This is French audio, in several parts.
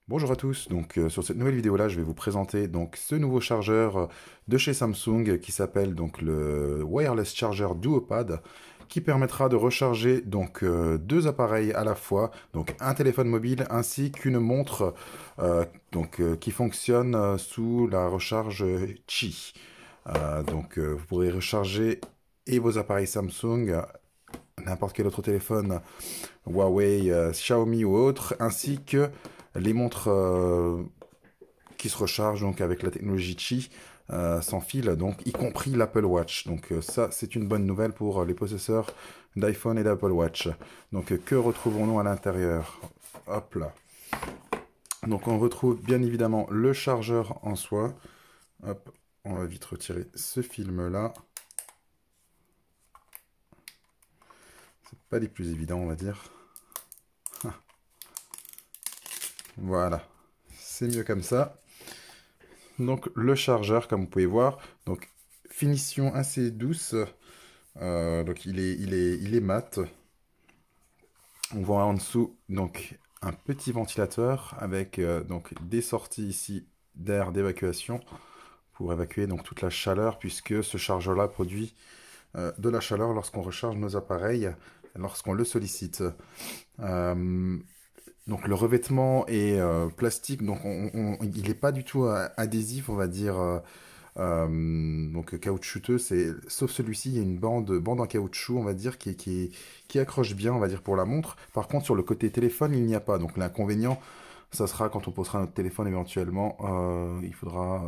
Bonjour à tous, sur cette nouvelle vidéo là je vais vous présenter ce nouveau chargeur de chez Samsung qui s'appelle le Wireless Charger Duopad qui permettra de recharger deux appareils à la fois, donc un téléphone mobile ainsi qu'une montre qui fonctionne sous la recharge Qi. Vous pourrez recharger et vos appareils Samsung, n'importe quel autre téléphone Huawei, Xiaomi ou autre, ainsi que les montres qui se rechargent avec la technologie Qi sans fil, donc y compris l'Apple Watch. Ça, c'est une bonne nouvelle pour les possesseurs d'iPhone et d'Apple Watch. Que retrouvons-nous à l'intérieur? Hop là. On retrouve bien évidemment le chargeur en soi. Hop, on va vite retirer ce film-là. C'est pas des plus évidents, on va dire. Voilà, c'est mieux comme ça. Le chargeur, comme vous pouvez voir, finition assez douce. Il est mat. On voit en dessous un petit ventilateur avec des sorties ici d'air d'évacuation pour évacuer toute la chaleur, puisque ce chargeur-là produit de la chaleur lorsqu'on recharge nos appareils, lorsqu'on le sollicite. Le revêtement est plastique, il n'est pas du tout adhésif, on va dire, caoutchouteux. Sauf celui-ci, il y a une bande en caoutchouc, on va dire, qui accroche bien, on va dire, pour la montre. Par contre, sur le côté téléphone, il n'y a pas. Donc l'inconvénient, ça sera quand on posera notre téléphone éventuellement, il faudra,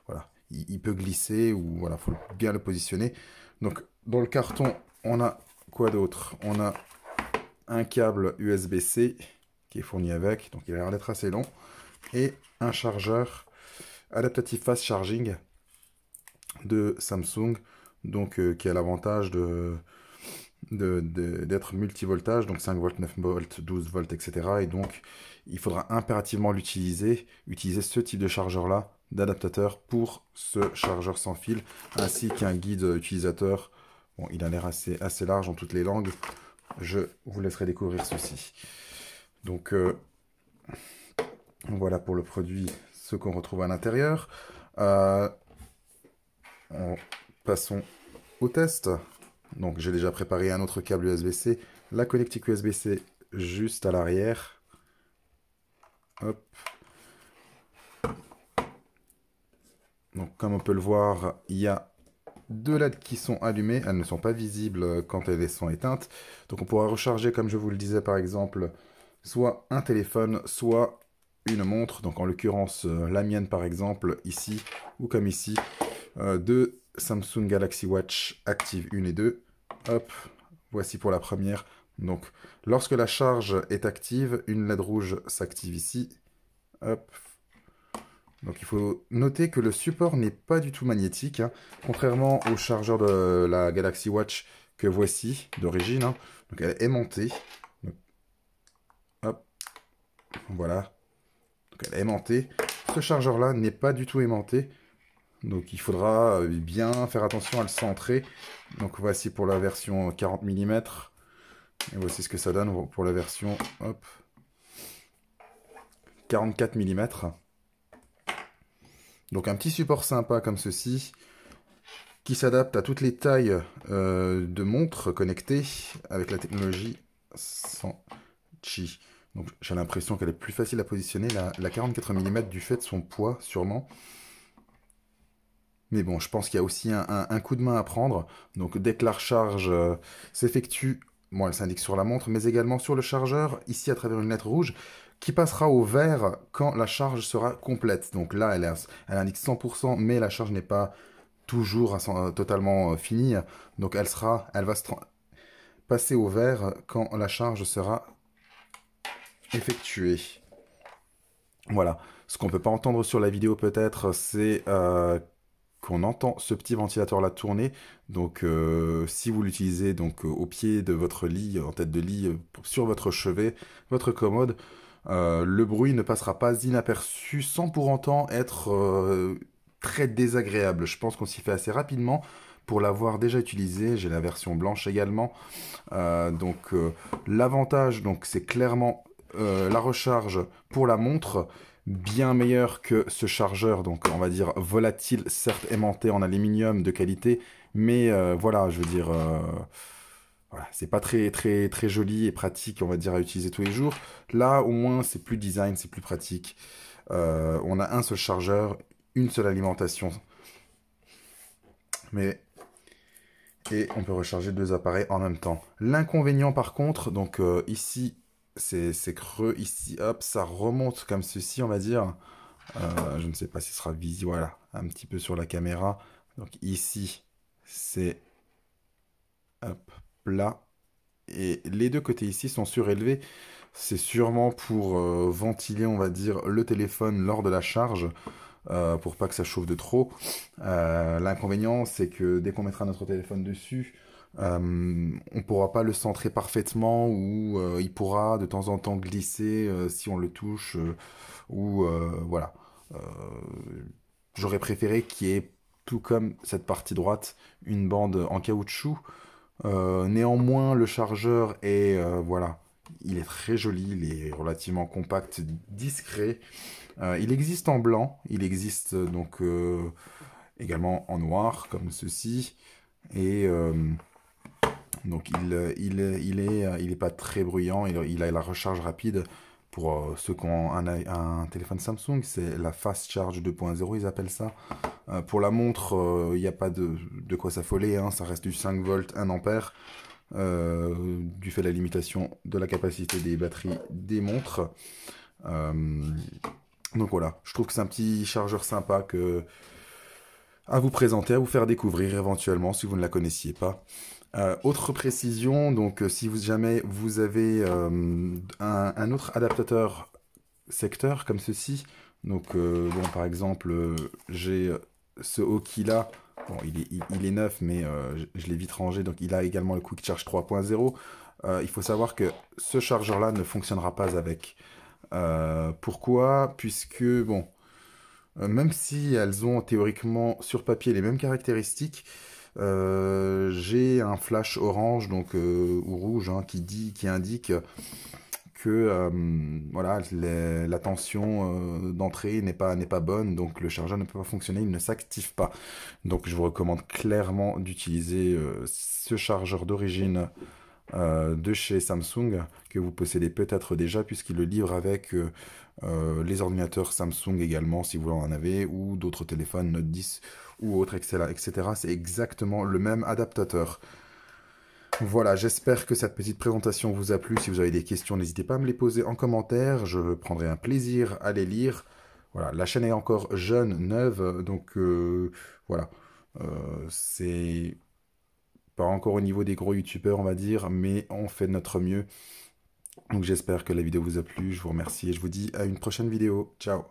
voilà, il peut glisser ou voilà, faut bien le positionner. Dans le carton, on a quoi d'autre? On a un câble USB-C qui est fourni avec, donc il a l'air d'être assez long, et un chargeur adaptatif fast charging de Samsung, qui a l'avantage d'être multivoltage, donc 5 volts, 9 volts, 12 volts, etc. Et donc il faudra impérativement utiliser ce type de chargeur là, d'adaptateur pour ce chargeur sans fil, ainsi qu'un guide utilisateur. Bon, il a l'air assez large en toutes les langues. Je vous laisserai découvrir ceci. Voilà pour le produit, ce qu'on retrouve à l'intérieur. Passons au test. J'ai déjà préparé un autre câble USB-C, la connectique USB-C juste à l'arrière. Hop. Comme on peut le voir, il y a deux LED qui sont allumées, elles ne sont pas visibles quand elles sont éteintes. On pourra recharger, comme je vous le disais par exemple, soit un téléphone, soit une montre. En l'occurrence, la mienne par exemple, ici, ou comme ici, deux Samsung Galaxy Watch Active 1 et 2. Hop, voici pour la première. Lorsque la charge est active, une LED rouge s'active ici. Hop. Il faut noter que le support n'est pas du tout magnétique, hein, contrairement au chargeur de la Galaxy Watch que voici d'origine. Hein. Elle est aimantée. Hop, voilà. Elle est aimantée. Ce chargeur-là n'est pas du tout aimanté. Il faudra bien faire attention à le centrer. Voici pour la version 40 mm. Et voici ce que ça donne pour la version 44 mm. Un petit support sympa comme ceci, qui s'adapte à toutes les tailles de montres connectées avec la technologie sans Qi. J'ai l'impression qu'elle est plus facile à positionner, la 44 mm, du fait de son poids, sûrement. Mais bon, je pense qu'il y a aussi un coup de main à prendre. Dès que la recharge s'effectue, bon, elle s'indique sur la montre, mais également sur le chargeur, ici à travers une lettre rouge, qui passera au vert quand la charge sera complète. Là, elle indique 100%, mais la charge n'est pas toujours totalement finie. Elle va passer au vert quand la charge sera effectuée. Voilà. Ce qu'on ne peut pas entendre sur la vidéo peut-être, c'est qu'on entend ce petit ventilateur là tourner. Si vous l'utilisez au pied de votre lit, en tête de lit, sur votre chevet, votre commode, le bruit ne passera pas inaperçu sans pour autant être très désagréable. Je pense qu'on s'y fait assez rapidement pour l'avoir déjà utilisé. J'ai la version blanche également. L'avantage, c'est clairement la recharge pour la montre, bien meilleure que ce chargeur, donc on va dire volatile, certes aimanté en aluminium de qualité, mais voilà, je veux dire, voilà, c'est pas très joli et pratique, on va dire, à utiliser tous les jours. Là, au moins, c'est plus design, c'est plus pratique. On a un seul chargeur, une seule alimentation, mais et on peut recharger deux appareils en même temps. L'inconvénient par contre, donc ici c'est creux, ici hop, ça remonte comme ceci on va dire. Je ne sais pas si ce sera visible, voilà, un petit peu sur la caméra. Donc ici c'est hop, plat. Et les deux côtés ici sont surélevés. C'est sûrement pour ventiler, on va dire, le téléphone lors de la charge. Pour pas que ça chauffe de trop. L'inconvénient, c'est que dès qu'on mettra notre téléphone dessus, on pourra pas le centrer parfaitement ou il pourra de temps en temps glisser si on le touche ou voilà. Euh, J'aurais préféré qu'il y ait, tout comme cette partie droite, une bande en caoutchouc. Néanmoins, le chargeur est voilà, il est très joli, il est relativement compact, discret. Il existe en blanc, il existe donc également en noir, comme ceci. Et donc il est pas très bruyant, il a la recharge rapide. Pour ceux qui ont un téléphone Samsung, c'est la Fast Charge 2.0, ils appellent ça. Pour la montre, il n'y a pas de quoi s'affoler, hein, ça reste du 5 volts, 1 ampère. Du fait de la limitation de la capacité des batteries des montres. Donc voilà, je trouve que c'est un petit chargeur sympa à vous présenter, à vous faire découvrir éventuellement si vous ne la connaissiez pas. Autre précision, donc si jamais vous avez un autre adaptateur secteur comme ceci, donc bon, par exemple j'ai ce Oki là, bon, il est neuf mais je l'ai vite rangé, donc il a également le Quick Charge 3.0. Il faut savoir que ce chargeur là ne fonctionnera pas avec. Pourquoi? Puisque, bon, même si elles ont théoriquement sur papier les mêmes caractéristiques, j'ai un flash orange donc ou rouge hein, qui indique que voilà la tension d'entrée n'est pas bonne, donc le chargeur ne peut pas fonctionner, il ne s'active pas. Donc je vous recommande clairement d'utiliser ce chargeur d'origine de chez Samsung, que vous possédez peut-être déjà, puisqu'il le livre avec les ordinateurs Samsung également, si vous en avez, ou d'autres téléphones, Note 10 ou autres, etc. C'est exactement le même adaptateur. Voilà, j'espère que cette petite présentation vous a plu. Si vous avez des questions, n'hésitez pas à me les poser en commentaire. Je prendrai un plaisir à les lire. Voilà, la chaîne est encore jeune, neuve, donc voilà. C'est pas encore au niveau des gros youtubeurs, on va dire, mais on fait de notre mieux. Donc j'espère que la vidéo vous a plu. Je vous remercie et je vous dis à une prochaine vidéo. Ciao!